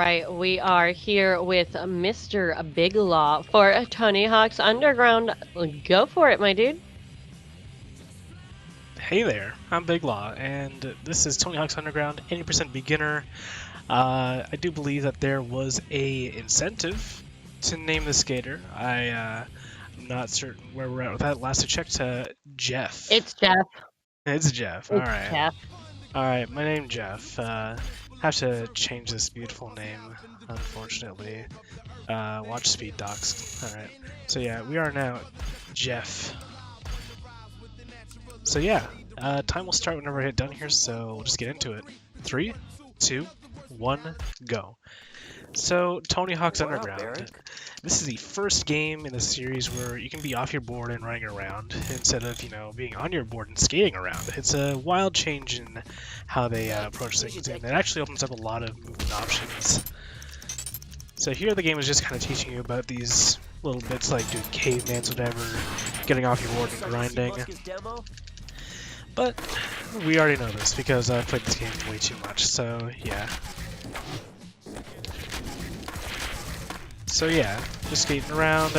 right, we are here with Mr. Biglaw for Tony Hawk's Underground. Go for it, my dude. Hey there, I'm Biglaw, and this is Tony Hawk's Underground, 80% beginner. I do believe that there was a incentive to name the skater. I'm not certain where we're at with that. Last I checked, Jeff. It's Jeff. It's Jeff. It's All right. Jeff. All right. My name's Jeff. Have to change this beautiful name, unfortunately. Watch SpeedDocs. All right. So yeah, we are now Jeff. So yeah, time will start whenever I hit done here, so we'll just get into it. 3, 2, 1, go. So, Tony Hawk's Underground. This is the first game in the series where you can be off your board and running around instead of, being on your board and skating around. It's a wild change in how they approach things, and it actually opens up a lot of movement options. So here the game is just kind of teaching you about these little bits like doing cavemans, whatever, getting off your board and grinding. But we already know this because I've played this game way too much, so yeah. So yeah, just skating around,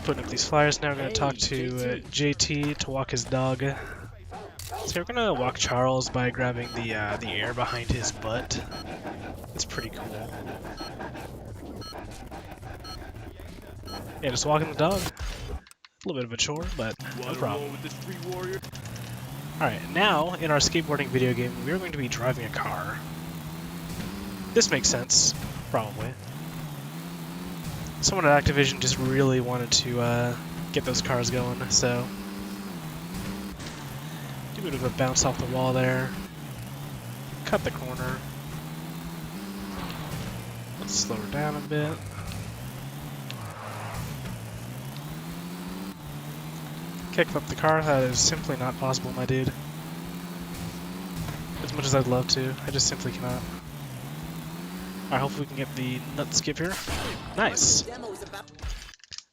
putting up these flyers. Now we're going to talk to JT to walk his dog. So we're going to walk Charles by grabbing the air behind his butt. It's pretty cool. Yeah, just walking the dog. A little bit of a chore, but no problem. Alright, now, in our skateboarding video game, we're going to be driving a car. This makes sense, probably. Someone at Activision just really wanted to get those cars going, so... Do a bit of a bounce off the wall there. Cut the corner. Let's slow her down a bit. Kick up the car, that is simply not possible, my dude. As much as I'd love to, I just simply cannot. Alright, hopefully we can get the nut skip here. Nice!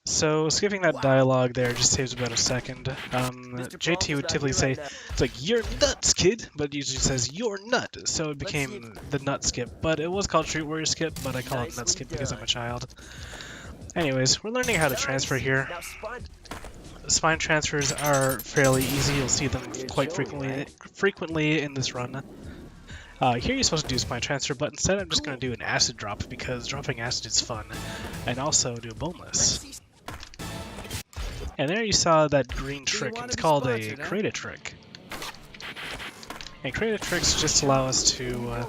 So, skipping that dialogue there just saves about a second. JT would typically say, it's like, you're nuts, kid! But it usually says, you're nut! So it became the nut skip. But it was called Street Warrior skip, but I call it nut skip because I'm a child. Anyways, we're learning how to transfer here. Spine transfers are fairly easy. You'll see them quite frequently in this run. Here you're supposed to do spine transfer, but instead I'm just going to do an acid drop because dropping acid is fun, and also do a boneless. And there you saw that green trick. It's called a create a trick. And create a tricks just allow us to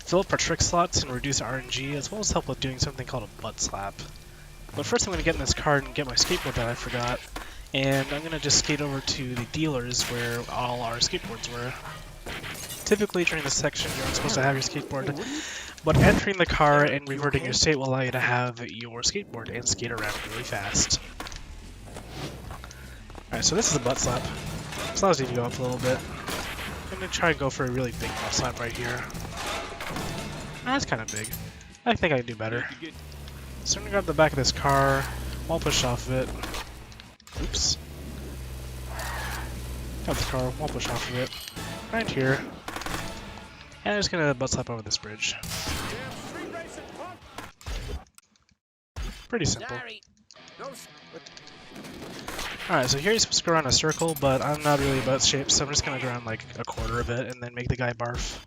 fill up our trick slots and reduce RNG, as well as help with doing something called a butt slap. But first I'm going to get in this card and get my skateboard that I forgot. And I'm going to just skate over to the dealers where all our skateboards were. Typically during this section you're not supposed to have your skateboard, but entering the car and reverting your state will allow you to have your skateboard and skate around really fast. Alright, so this is a butt slap. This allows you to go up a little bit. I'm going to try and go for a really big butt slap right here. That's kind of big. I think I can do better. So I'm going to grab the back of this car, wall push off of it. Oops. Got the car, wall push off of it. Right here. And I'm just gonna butt slap over this bridge. Pretty simple. Alright, so here you're supposed to go around a circle, but I'm not really about shape, so I'm just gonna go around like a quarter of it and then make the guy barf.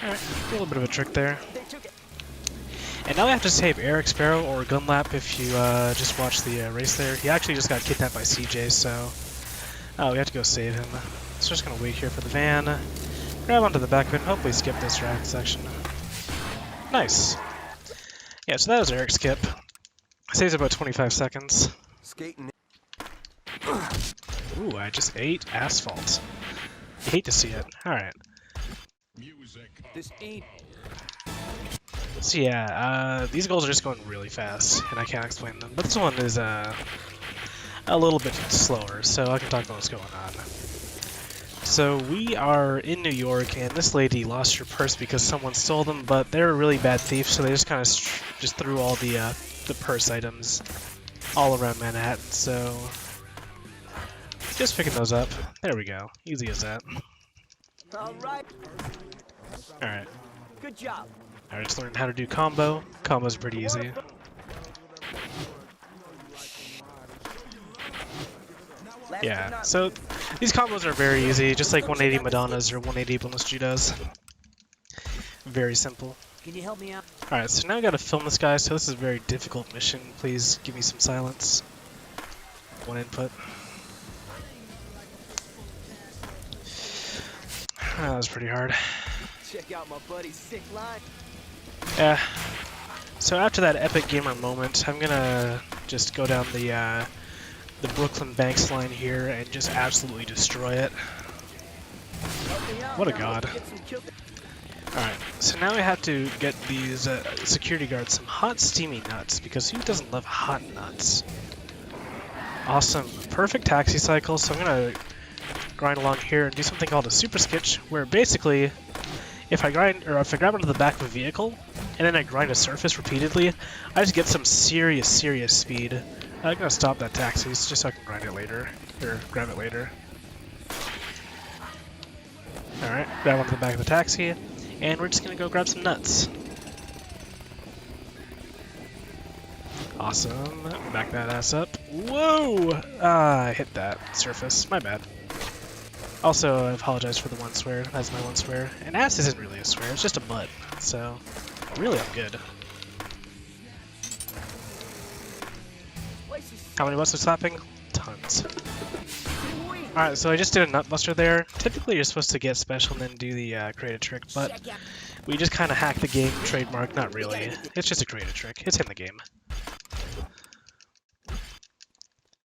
Alright, a little bit of a trick there. And now we have to save Eric Sparrow or Gunlap if you just watch the race there. He actually just got kidnapped by CJ, so we have to go save him. So just gonna wait here for the van, grab onto the back of it, and hopefully skip this rack section. Nice. Yeah, so that was Eric's skip. Saves about 25 seconds. Ooh, I just ate asphalt. You hate to see it. Alright. So yeah, these goals are just going really fast, and I can't explain them. But this one is a little bit slower, so I can talk about what's going on. So we are in New York, and this lady lost her purse because someone stole them, but they're a really bad thief, so they just kind of just threw all the purse items all around Manhattan. So just picking those up. There we go. Easy as that. All right. Alright. Good job. Alright, just learning how to do combo. Combo's pretty easy. Yeah, so these combos are very easy, just like 180 Madonnas or 180 boneless Judas. Very simple. Can you help me out? Alright, so now I gotta film this guy, so this is a very difficult mission. Please give me some silence. One input. That was pretty hard. Check out my buddy's sick line. Yeah. So after that epic gamer moment, I'm gonna just go down the Brooklyn Banks line here and just absolutely destroy it. What a god. Alright, so now I have to get these security guards some hot steamy nuts, because who doesn't love hot nuts? Awesome. Perfect taxi cycle, so I'm gonna grind along here and do something called a super skitch, where basically if I grab onto the back of a vehicle and then I grind a surface repeatedly, I just get some serious speed. I'm gonna stop that taxi just so I can grind it later, or grab it later. Alright, grab onto the back of the taxi, and we're just gonna go grab some nuts. Awesome. Back that ass up. Whoa! Ah, I hit that surface. My bad. Also, I apologize for the one swear. That's my one swear. And ass isn't really a swear, it's just a butt. So, really, I'm good. How many butts are slapping? Tons. Alright, so I just did a nut buster there. Typically, you're supposed to get special and then do the creative trick, but we just kind of hacked the game trademark. Not really. It's just a creative trick. It's in the game.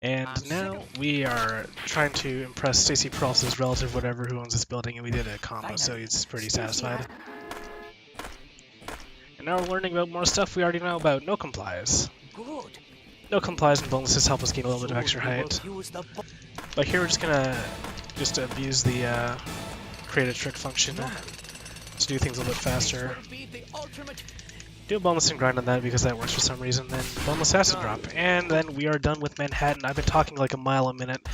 And now we are trying to impress Stacy Peralta's relative, whatever, who owns this building, and we did a combo, so he's pretty satisfied. And now we're learning about more stuff we already know about. No complies. No complies and bonuses help us gain a little bit of extra height. But here we're just gonna abuse the creative trick function to do things a little bit faster. Do a bonus and grind on that because that works for some reason, then bonus acid drop. And then we are done with Manhattan. I've been talking like a mile a minute,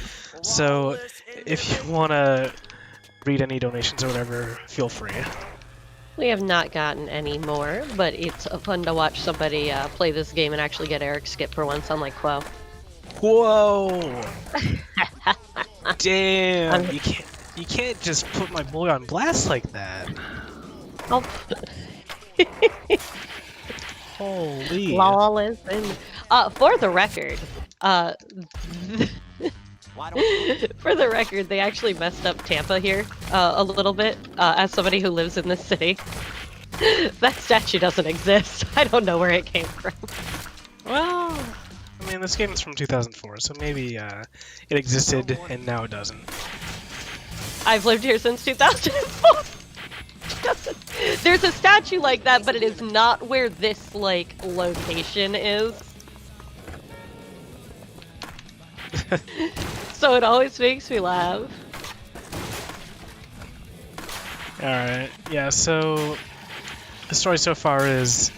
so if you want to read any donations or whatever, feel free. We have not gotten any more, but it's fun to watch somebody play this game and actually get Eric skip for once, unlike Quo. Whoa! Damn! You can't just put my boy on blast like that. Oh. Holy! Lawless and for the record, for the record, they actually messed up Tampa here a little bit. As somebody who lives in this city, that statue doesn't exist. I don't know where it came from. Well, I mean, this game is from 2004, so maybe it existed and now it doesn't. I've lived here since 2004. There's a statue like that, but it is not where this, like, location is. So it always makes me laugh. Alright, yeah, so the story so far is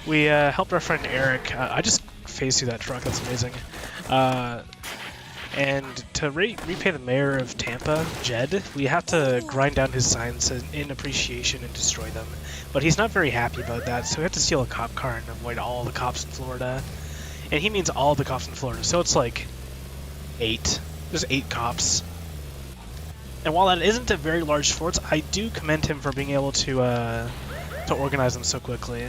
we helped our friend Eric. I just phased through that truck, that's amazing. And to repay the mayor of Tampa, Jed, we have to grind down his signs in appreciation and destroy them. But he's not very happy about that, so we have to steal a cop car and avoid all the cops in Florida. And he means all the cops in Florida, so it's like 8. There's 8 cops. And while that isn't a very large force, I do commend him for being able to organize them so quickly.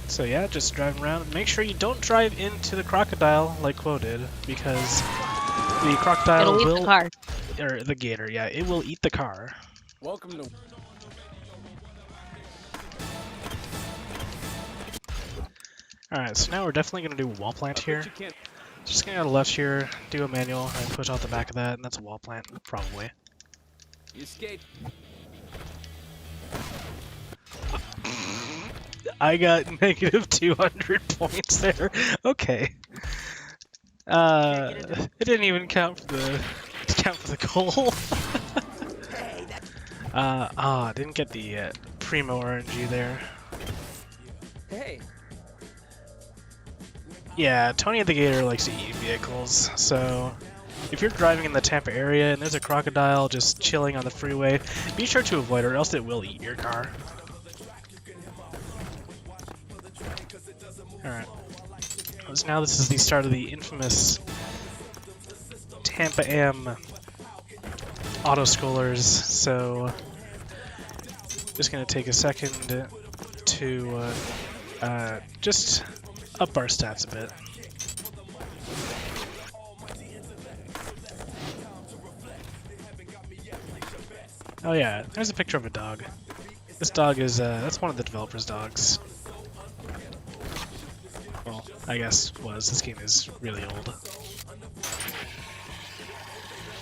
So yeah, just driving around. Make sure you don't drive into the crocodile like Quo did, because the crocodile It'll eat will... the car. Or the gator, yeah, it will eat the car. Welcome to. Alright, so now we're definitely going to do a wall plant here. Just gonna go to the left here, do a manual, and push out the back of that, and that's a wall plant, probably. You escaped. I got negative 200 points there. Okay. It didn't even count for the goal. Hey, didn't get the primo RNG there. hey, Yeah, Tony the Gator likes to eat vehicles, so if you're driving in the Tampa area and there's a crocodile just chilling on the freeway, be sure to avoid it or else it will eat your car. Alright. So now this is the start of the infamous Tampa Am auto scrollers, so just gonna take a second to just up our stats a bit. Oh yeah, there's a picture of a dog. This dog is, that's one of the developers' dogs. Well, I guess was. This game is really old.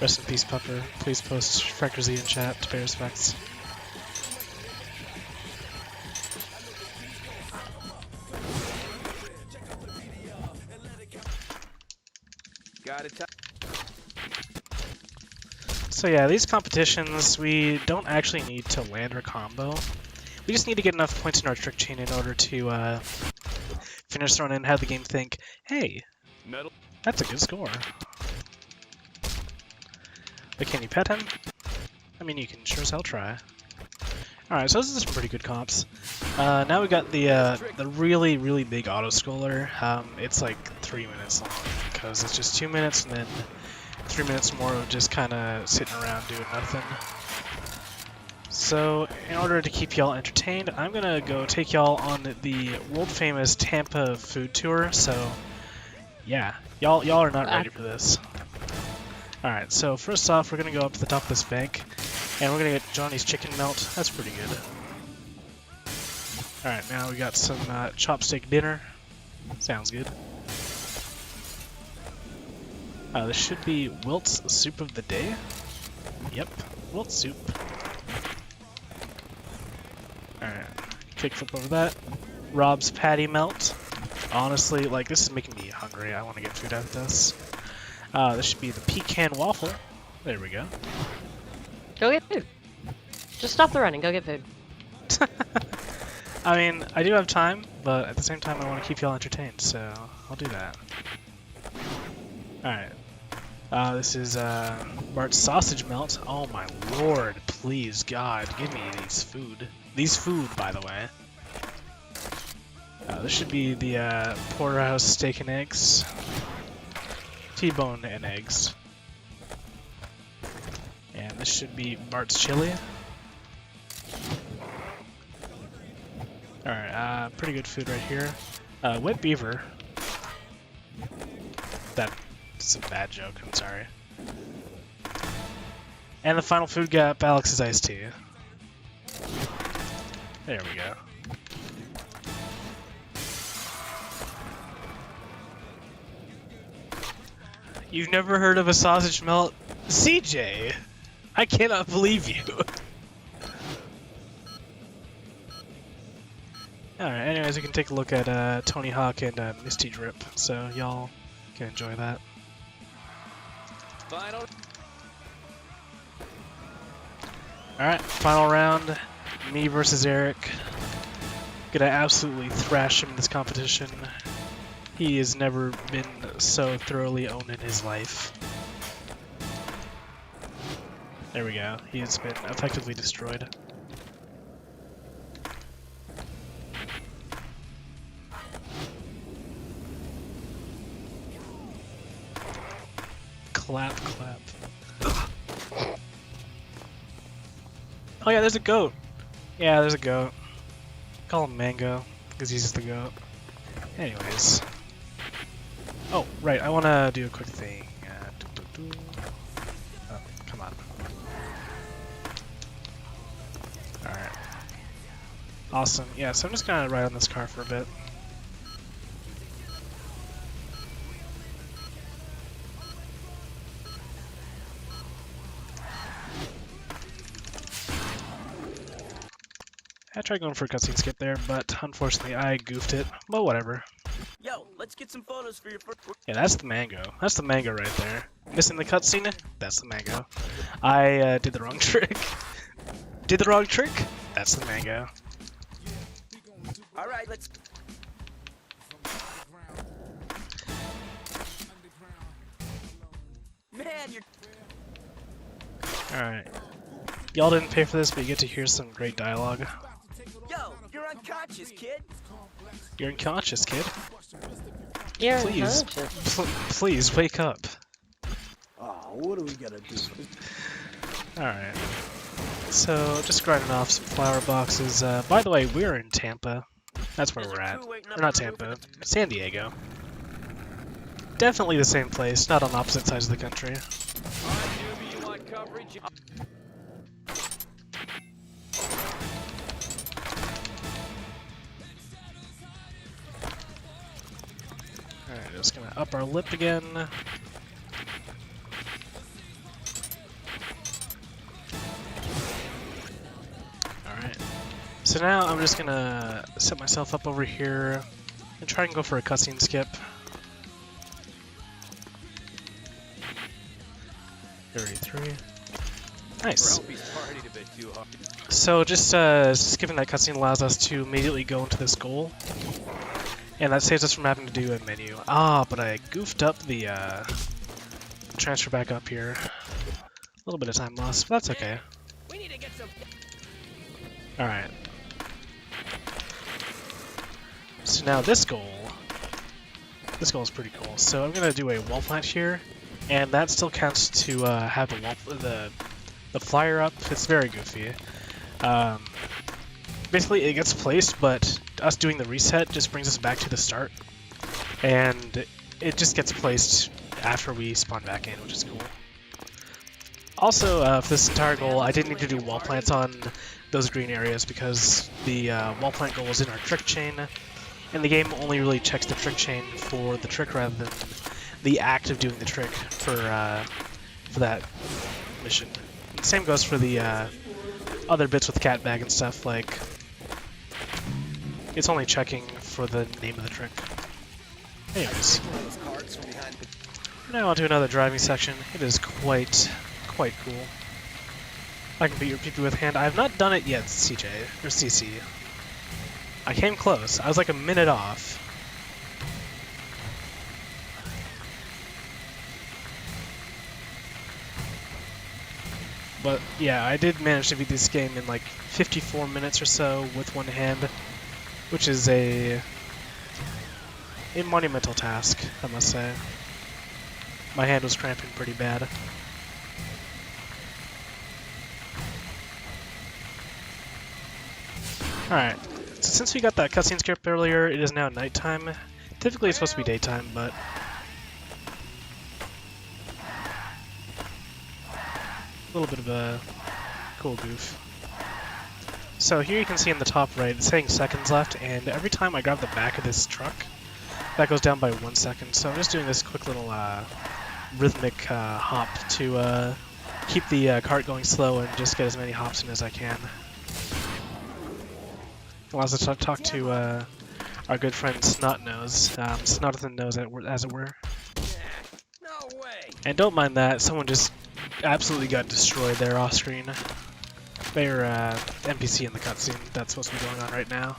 Rest in peace, Pupper. Please post Freckers in chat to pay respects. Got it. So yeah, these competitions, we don't actually need to land or combo. We just need to get enough points in our trick chain in order to finish the run and have the game think, hey, Metal. that's a good score. But can you pet him? I mean, you can sure as hell try. Alright, so this is some pretty good comps. Now we got the really, really big auto-scroller. It's like 3 minutes long, because it's just 2 minutes and then 3 minutes more of just kind of sitting around doing nothing. So, in order to keep y'all entertained, I'm gonna go take y'all on the world-famous Tampa food tour, so yeah, y'all are not ready for this. Alright, so first off, we're gonna go up to the top of this bank, and we're gonna get Johnny's chicken melt. That's pretty good. Alright, now we got some chopstick dinner. Sounds good. This should be Wilt's soup of the day. Yep, Wilt's soup. Alright, kickflip over that. Rob's patty melt. Honestly, like, this is making me hungry. I want to get food out of this. This should be the pecan waffle. There we go. Go get food. Just stop the running. Go get food. I mean, I do have time, but at the same time I want to keep y'all entertained, so I'll do that. Alright. This is Bart's sausage melt. Oh my lord, please God, give me these food. These food, by the way. This should be the porterhouse steak and eggs. T-bone and eggs. And this should be Bart's chili. Alright, pretty good food right here. Wet beaver. That's a bad joke, I'm sorry. And the final food gap, Alex's iced tea. There we go. You've never heard of a sausage melt? CJ! I cannot believe you! Alright, anyways, we can take a look at Tony Hawk and Misty Drip, so y'all can enjoy that. Final. Alright, final round. Me versus Eric. Gonna absolutely thrash him in this competition. He has never been so thoroughly owned in his life. There we go. He has been effectively destroyed. Clap, clap. Oh yeah, there's a goat. Yeah, there's a goat. Call him Mango, because he's the goat. Anyways. Oh, right, I want to do a quick thing. Oh, come on. Alright. Awesome. Yeah, so I'm just gonna ride on this car for a bit. I tried going for a cutscene skip there, but unfortunately I goofed it. But whatever. Yo, let's get some photos for your first. Yeah, that's the mango. That's the mango right there. Missing the cutscene? That's the mango. I did the wrong trick. Did the wrong trick? That's the mango. All right, let's. Man, you're Alright. Y'all didn't pay for this, but you get to hear some great dialogue. yo, you're unconscious, kid. You're unconscious, kid. You're Please. unconscious. Please, wake up. Oh, what do we gotta do? Alright. So, just grinding off some flower boxes. By the way, we're in Tampa. That's where we're at. Or not Tampa, San Diego. Definitely the same place, not on opposite sides of the country. Alright, just gonna up our lip again. Alright. So now I'm just gonna set myself up over here and try and go for a cutscene skip. 33. Nice. So just skipping that cutscene allows us to immediately go into this goal. And that saves us from having to do a menu. Ah, but I goofed up the transfer back up here. A little bit of time lost, but that's okay. We need to get some. Alright. So now this goal is pretty cool. So I'm gonna do a wall plant here, and that still counts to have the flyer up. It's very goofy. Basically, it gets placed, but us doing the reset just brings us back to the start, and it just gets placed after we spawn back in, which is cool. Also, for this entire goal, I didn't need to do wall plants on those green areas because the wall plant goal is in our trick chain, and the game only really checks the trick chain for the trick rather than the act of doing the trick for that mission. And the same goes for the other bits with cat bag and stuff, like it's only checking for the name of the trick. Anyways, now on to another driving section. It is quite cool. I can beat your PP with hand. I have not done it yet, CJ or CC. I came close. I was like a minute off. But yeah, I did manage to beat this game in like 54 minutes or so with one hand, which is a monumental task, I must say. My hand was cramping pretty bad. Alright, so since we got that cutscene script earlier, it is now nighttime. Typically it's supposed to be daytime, but a little bit of a cool goof. So here you can see in the top right, it's saying seconds left, and every time I grab the back of this truck, that goes down by 1 second. So I'm just doing this quick little rhythmic hop to keep the cart going slow and just get as many hops in as I can. Allows us to talk to our good friend Snotnose, SpeedDocsAthon as it were. No way. And don't mind that, someone just absolutely got destroyed there off screen. They're NPC in the cutscene. That's supposed to be going on right now.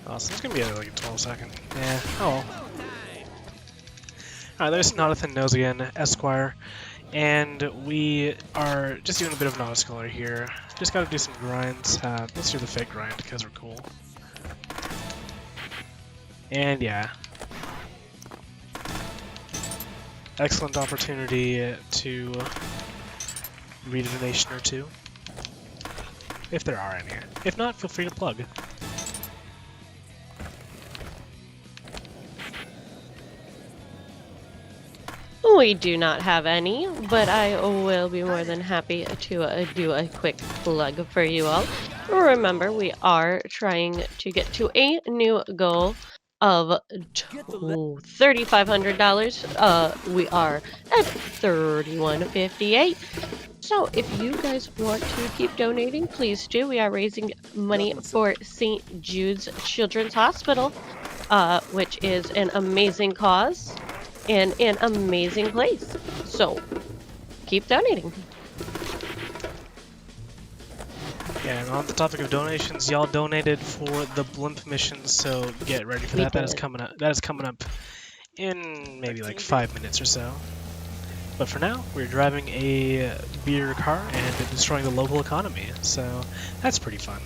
Oh, so it's gonna be like a 12-second. Yeah. Oh. Alright, there's SpeedDocsAthon again, Esquire, and we are just doing a bit of an autoscaler here. Just gotta do some grinds. Let's do the fake grind because we're cool. And yeah. Excellent opportunity to read a donation or two. If there are any. If not, feel free to plug. We do not have any, but I will be more than happy to do a quick plug for you all. Remember, we are trying to get to a new goal of $3,500. We are at $3,158. So if you guys want to keep donating, please do. We are raising money for St. Jude's Children's Hospital, which is an amazing cause and an amazing place. So keep donating. And on the topic of donations, y'all donated for the blimp mission, so get ready for We that. That is did. coming up. That is coming up in maybe like 5 minutes or so. But for now, we're driving a beer car and destroying the local economy, so that's pretty fun.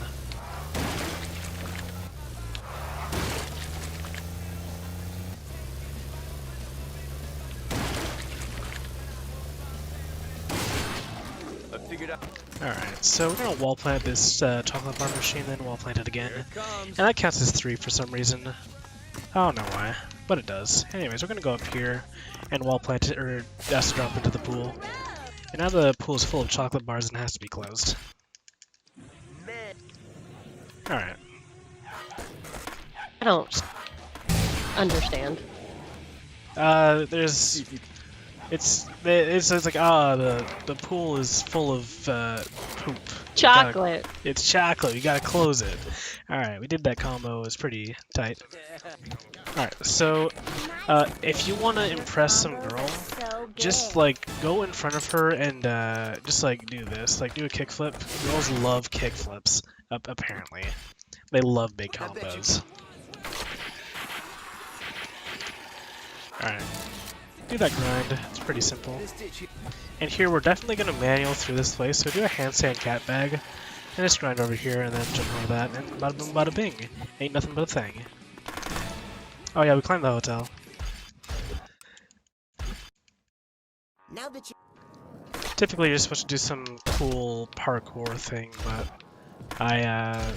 I figured out. Alright, so we're gonna wall plant this chocolate bar machine, then wall plant it again. Here it comes. And that counts as 3 for some reason. I don't know why, but it does. Anyways, we're gonna go up here and wall plant it, or acid drop into the pool. And now the pool is full of chocolate bars and has to be closed. Man. Alright. I don't understand. There's... It's like, the pool is full of, poop. Chocolate. It's chocolate, you gotta close it. Alright, we did that combo, it was pretty tight. Alright, so, if you want to impress some girl, just, like, go in front of her and, just, like, do this. Like, do a kickflip. Girls love kickflips, apparently. They love big combos. Alright. Do that grind. It's pretty simple. And here we're definitely going to manual through this place, so do a handstand cat bag, and just grind over here, and then jump over that, and bada boom bada bing. Ain't nothing but a thing. Oh yeah, we climbed the hotel. Now that you. Typically you're supposed to do some cool parkour thing, but I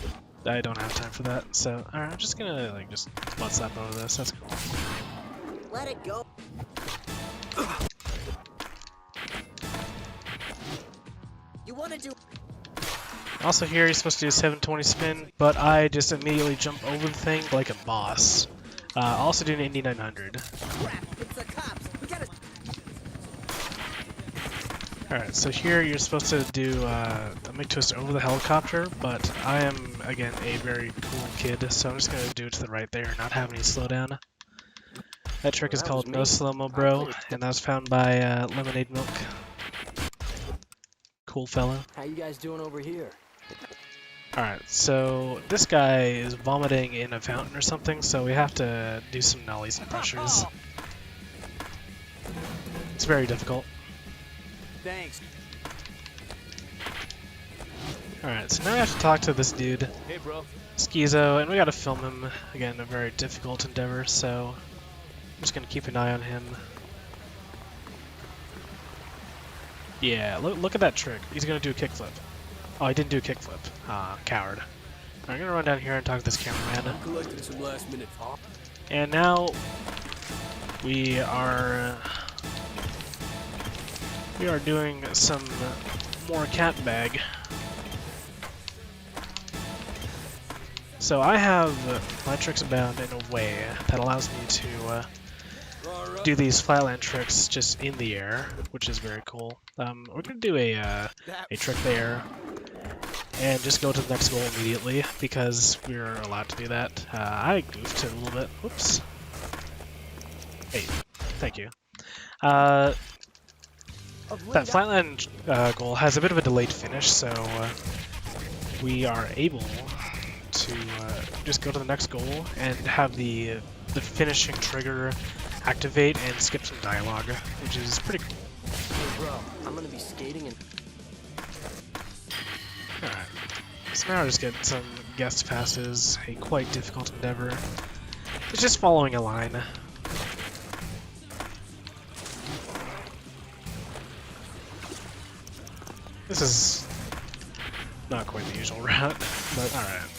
don't have time for that, so alright, I'm just gonna like just butt slap over this, that's cool. Let it go. You want to do? Also here you're supposed to do a 720 spin, but I just immediately jump over the thing like a boss. Also do an Indy 900. Crap! It's the cops. We gotta. Alright, so here you're supposed to do a McTwist over the helicopter, but I am, again, a very cool kid, so I'm just going to do it to the right there, not have any slowdown. That trick is called No Slow-Mo Bro, and that was found by Lemonade Milk. Cool fella. How you guys doing over here? Alright, so this guy is vomiting in a fountain or something, so we have to do some nollies and pressures. It's very difficult. Thanks. Alright, so now I have to talk to this dude, Hey, bro. Schizo, and we gotta film him. Again, a very difficult endeavor, so I'm just gonna keep an eye on him. Yeah, look at that trick. He's gonna do a kickflip. Oh, he didn't do a kickflip. Ah, coward. Alright, I'm gonna run down here and talk to this cameraman. Collected some last minute. And now we are doing some more cat bag. So I have my tricks abound in a way that allows me to do these flatland tricks just in the air, which is very cool. We're gonna do a trick there and just go to the next goal immediately because we're allowed to do that. I goofed it a little bit. Whoops. Hey, thank you. That flatland goal has a bit of a delayed finish, so we are able to just go to the next goal and have the finishing trigger activate and skip some dialogue, which is pretty cool. Hey, bro. I'm gonna be skating and. Alright, so now we're just getting some guest passes, a quite difficult endeavor. It's just following a line. This is not quite the usual route, but alright.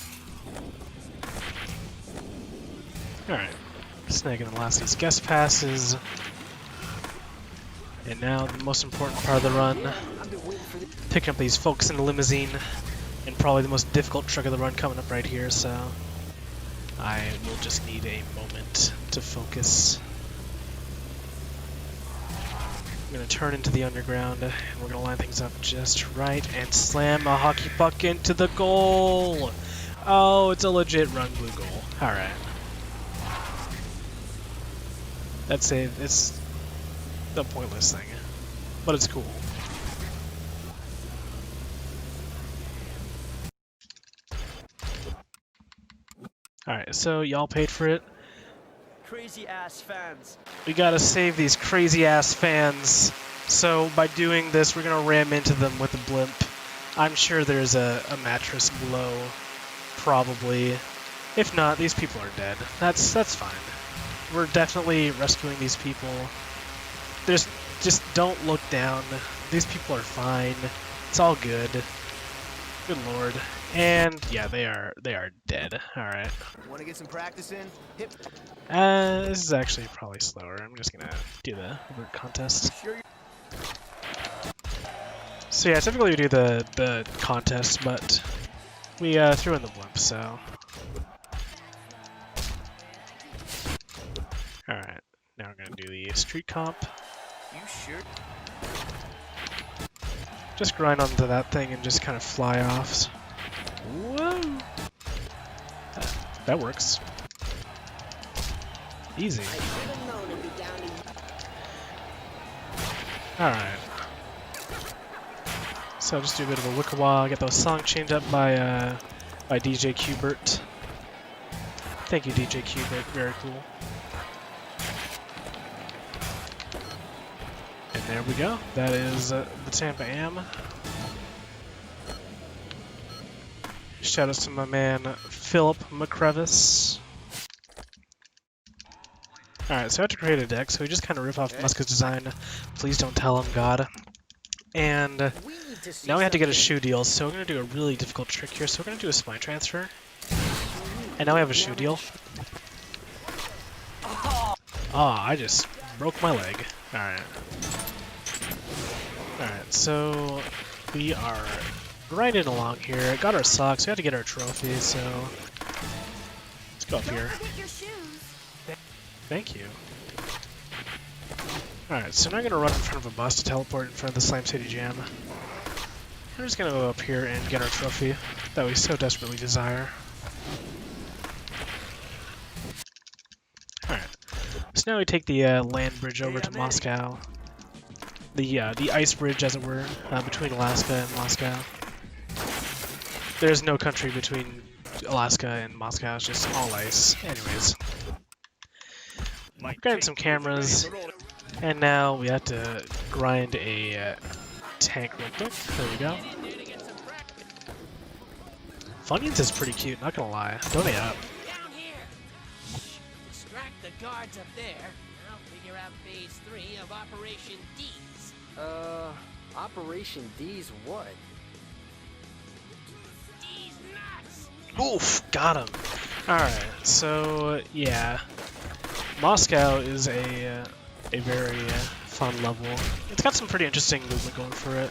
Alright, snagging the last of these guest passes. And now the most important part of the run, picking up these folks in the limousine, and probably the most difficult trick of the run coming up right here, so I will just need a moment to focus. I'm going to turn into the underground, and we're going to line things up just right and slam a hockey puck into the goal! Oh, it's a legit run blue goal. Alright. It's a pointless thing, but it's cool. Alright, so y'all paid for it. Crazy ass fans. We gotta save these crazy ass fans. So by doing this, we're gonna ram into them with a blimp. I'm sure there's a mattress below, probably. If not, these people are dead. That's fine. We're definitely rescuing these people. Just don't look down. These people are fine. It's all good. Good lord. And yeah, they are dead. All right. Want to get some practice in? Hip. This is actually probably slower. I'm just gonna do the root contest. Sure. So yeah, typically we do the contest, but we threw in the blimp, so. All right. Now we're gonna do the street comp. You sure? Just grind onto that thing and just kind of fly off. Whoa! That works. Easy. Alright. So just do a bit of a wickawa, get those songs changed up by DJ Qbert. Thank you, DJ Qbert. Very cool. And there we go. That is the Tampa Am. Shout out to my man Philip McCrevis. Alright, so I have to create a deck, so we just kind of riff off Muska's design. Please don't tell him, God. And now we have to get a shoe deal, so we're going to do a really difficult trick here. So we're going to do a spine transfer. And now we have a shoe deal. Ah, I just broke my leg. Alright. Alright, so we are grinding along here. Got our socks. We have to get our trophy, so let's go up here. Thank you. Alright, so now I'm going to run in front of a bus to teleport in front of the Slime City Jam. I'm just going to go up here and get our trophy that we so desperately desire. Alright, so now we take the land bridge over to Moscow. The ice bridge, as it were, between Alaska and Moscow. There's no country between Alaska and Moscow, it's just all ice. Anyways. Grab some cameras, and now we have to grind a tank real quick. There we go. Funyuns is pretty cute, not gonna lie. Donate up. Down here. Distract the guards up there. I'll figure out phase 3 of Operation D's. Operation D's what? D's nuts. Oof, got him. Alright, so yeah. Moscow is a very fun level. It's got some pretty interesting movement going for it.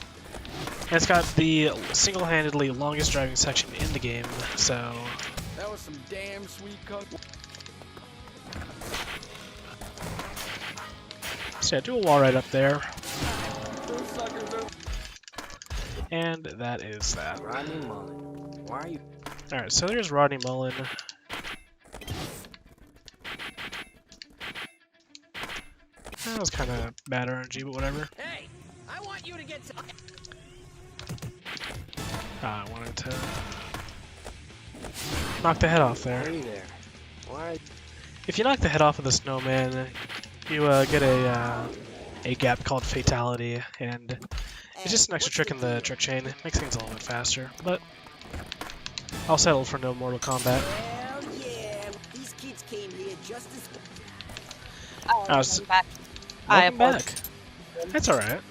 And it's got the single-handedly longest driving section in the game, so... That was some damn sweet coke. So yeah, do a wall right up there. Those suckers are... And that is that. Rodney Mullen. Why are you... Alright, so there's Rodney Mullen. That was kind of bad RNG, but whatever. Hey, I want you to get to... I wanted to knock the head off there. Hey there. Why? If you knock the head off of the snowman, you get a gap called Fatality, and it's just an extra trick in the trick chain. It makes things a little bit faster, but I'll settle for no Mortal Kombat. Hell yeah! These kids came here just as... I was- back. I Welcome apologize. back. That's alright.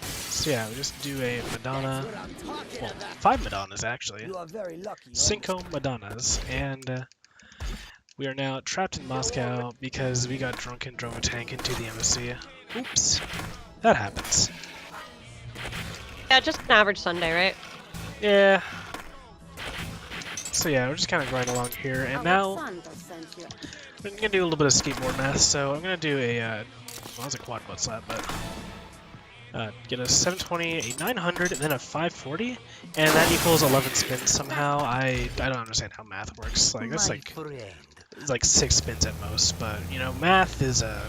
So yeah, we just do a Madonna. What I'm talking Well, about. 5 Madonnas actually. You are very lucky. Cinco Madonnas, and we are now trapped in Moscow because we got drunk and drove a tank into the embassy. Oops. That happens. Yeah, just an average Sunday, right? Yeah. So yeah, we're just kind of grinding along here, and now we're gonna do a little bit of skateboard math. So I'm gonna do a, well, that was a quad butt slap, but get a 720, a 900, and then a 540, and that equals 11 spins somehow. I don't understand how math works. Like that's like it's like 6 spins at most, but you know, math is a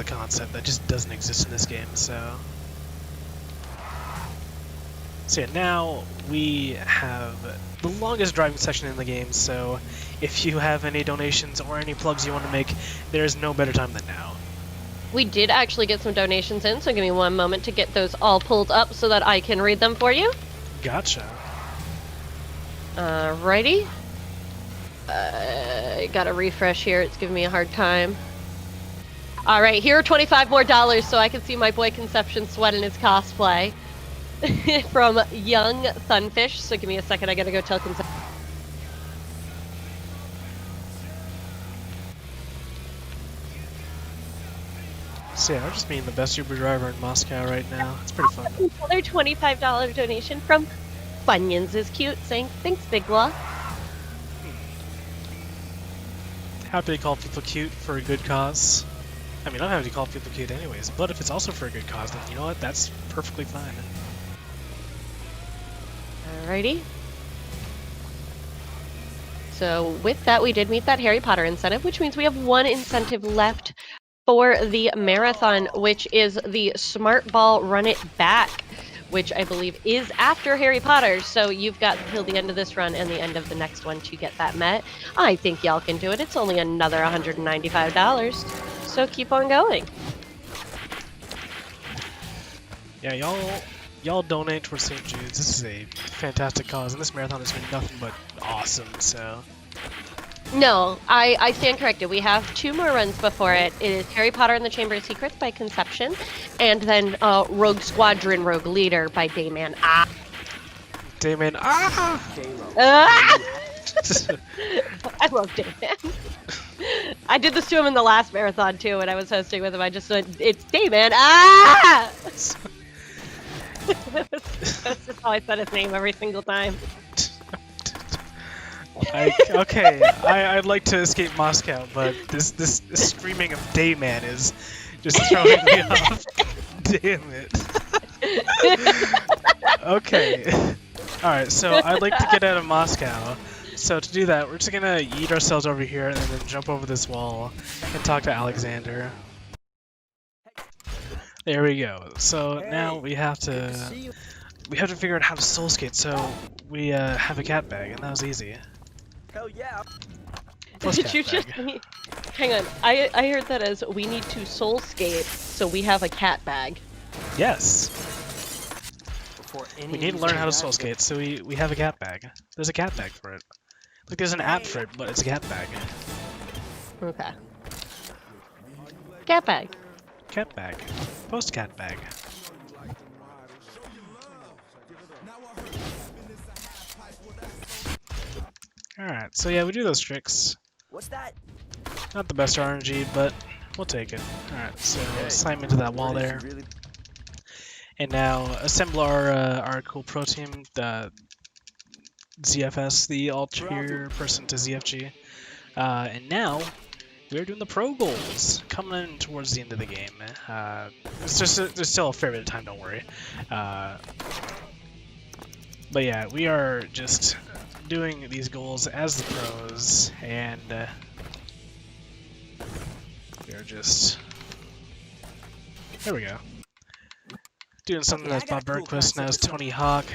concept that just doesn't exist in this game. So yeah, now we have the longest driving section in the game, so if you have any donations or any plugs you want to make, there's no better time than now. We did actually get some donations in, so give me one moment to get those all pulled up so that I can read them for you. Gotcha. Alrighty. I gotta refresh here, it's giving me a hard time. Alright, here are $25 more so I can see my boy Conception sweat in his cosplay. From Young Sunfish, so give me a second, I gotta go tell Conception. So yeah, I'm just being the best Uber driver in Moscow right now. It's pretty fun. Another $25 donation from Funyuns is cute, saying thanks, Biglaw. Happy to call people cute for a good cause. I mean, I'm happy to call people cute anyways, but if it's also for a good cause, then you know what? That's perfectly fine. Alrighty. So with that, we did meet that Harry Potter incentive, which means we have one incentive left for the marathon, which is the Smart Ball Run It Back, which I believe is after Harry Potter. So you've got till the end of this run and the end of the next one to get that met. I think y'all can do it. It's only another $195. So keep on going. Yeah, y'all donate towards St. Jude's. This is a fantastic cause, and this marathon has been nothing but awesome, so... No, I stand corrected. We have 2 more runs before it. It is Harry Potter and the Chamber of Secrets by Conception, and then Rogue Squadron, Rogue Leader by Dayman. Dayman, ah! I love Dayman. I did this to him in the last marathon too when I was hosting with him. I just said, it's Dayman, That's just how I said his name every single time. I'd like to escape Moscow, but this screaming of Dayman is just throwing me off. Damn it. Okay. Alright, so I'd like to get out of Moscow. So to do that, we're just gonna yeet ourselves over here and then jump over this wall and talk to Alexander. There we go. So now we have to figure out how to soul skate. So we have a cat bag, and that was easy. Hell yeah. Plus Did cat you bag. just... Hang on, I heard that as we need to soul skate, so we have a cat bag. Yes. We need to learn how to soul skate, so we have a cat bag. There's a cat bag for it. Like there's an app for it, but it's a cat bag. Okay. Cat bag. Cat bag. Post cat bag. Alright, so yeah, we do those tricks. What's that? Not the best RNG, but we'll take it. Alright, so slam into that wall there. And now assemble our cool pro team, the ZFS, the alter person to ZFG. And now we're doing the pro goals, coming in towards the end of the game. There's still a fair bit of time, don't worry. But yeah, we are just doing these goals as the pros, and we are just... There we go. Doing something as Bob Burnquist and as Tony Hawk.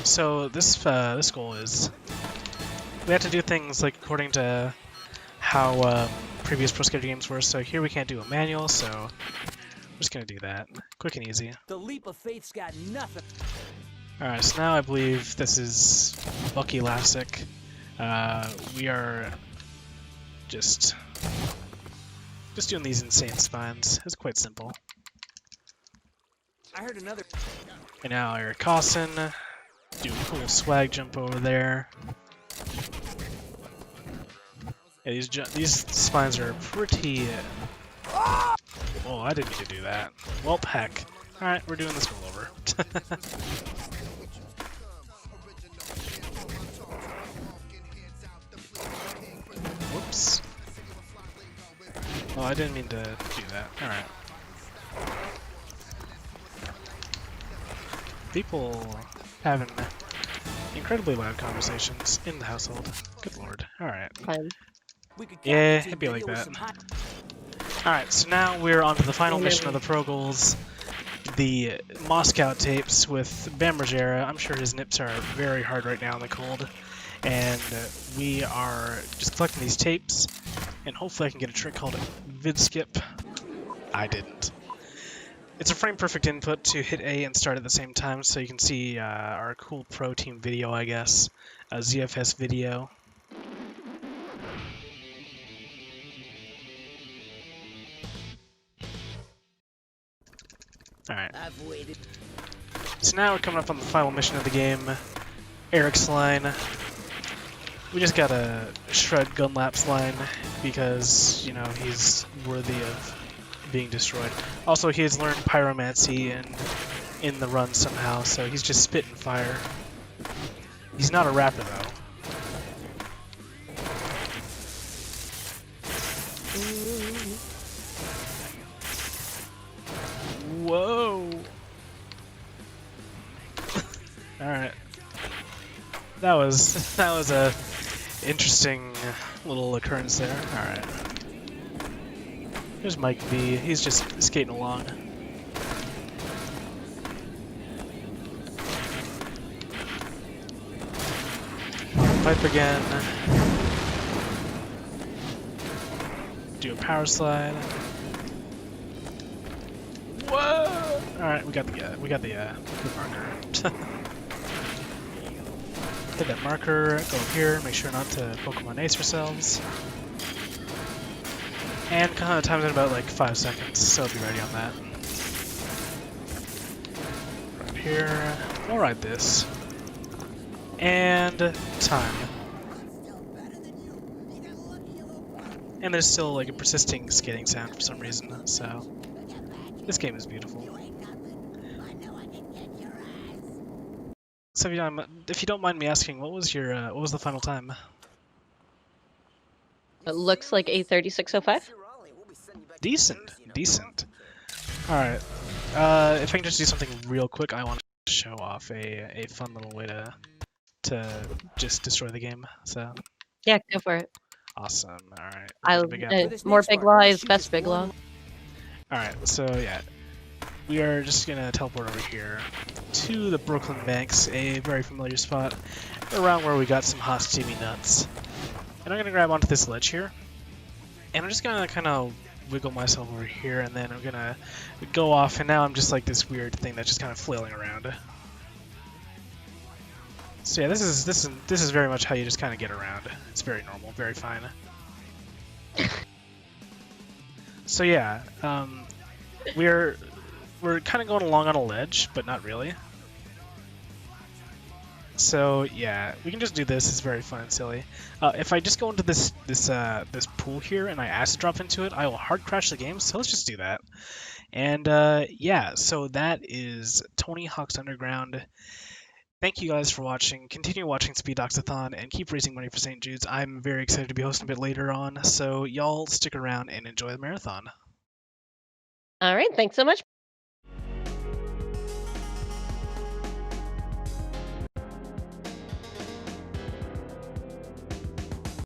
So this goal is... We have to do things like according to how previous Pro Skater games were, so here we can't do a manual, so we're just gonna do that. Quick and easy. The leap of faith's got nothing. Alright, so now I believe this is Bucky Elastic. We are just doing these insane spines. It's quite simple. I heard another. And now Eric Cosson, do a cool swag jump over there. Yeah, these spines are pretty... Oh, I didn't mean to do that. Well, heck. Alright, we're doing this goal over. Whoops. Oh, I didn't mean to do that. Alright. People having incredibly loud conversations in the household. Good lord. Alright. Fine. Yeah, it'd be like that. Alright, so now we're on to the final mission of the Pro Goals. the Moscow tapes with Bam Margera. I'm sure his nips are very hard right now in the cold. And we are just collecting these tapes, and hopefully I can get a trick called vid skip. I didn't. It's a frame perfect input to hit A and start at the same time, so you can see our cool pro team video, I guess, a ZFS video. Alright, I've waited. so now we're coming up on the final mission of the game, Eric's line. We just gotta shred Gunlap's line because, you know, he's worthy of being destroyed. Also, he has learned pyromancy in the run somehow, so he's just spitting fire. He's not a rapper though. Whoa! Alright. That was a interesting little occurrence there. Alright. There's Mike V. He's just skating along. Pipe again. Do a power slide. Whoa! Alright, we got the marker. Hit that marker, go up here, make sure not to Pokemon Ace ourselves. And kind of times in about like 5 seconds, so I'll be ready on that. Right here, we'll ride this. And time. And there's still like a persisting skating sound for some reason, so this game is beautiful. So if you don't mind me asking, what was the final time? It looks like a 36:05. Decent. All right. If I can just do something real quick, I want to show off a fun little way to just destroy the game. So Yeah, go for it. awesome. All right. More Biglaw is best Biglaw. All right. So yeah, we are just gonna teleport over here to the Brooklyn Banks, a very familiar spot around where we got some hot steamy nuts. And I'm gonna grab onto this ledge here, and I'm just gonna kind of wiggle myself over here, and then I'm gonna go off, and now I'm just like this weird thing that's just kind of flailing around. So yeah, this is very much how you just kind of get around. It's very normal, very fine. So yeah, we're kind of going along on a ledge, but not really. So yeah, we can just do this. It's very fun and silly. If I just go into this pool here and I acid drop into it, I will hard crash the game. So let's just do that. And yeah, so that is Tony Hawk's Underground. Thank you guys for watching. Continue watching SpeedDocsAThon and keep raising money for St. Jude's. I'm very excited to be hosting a bit later on. So y'all stick around and enjoy the marathon. All right, thanks so much.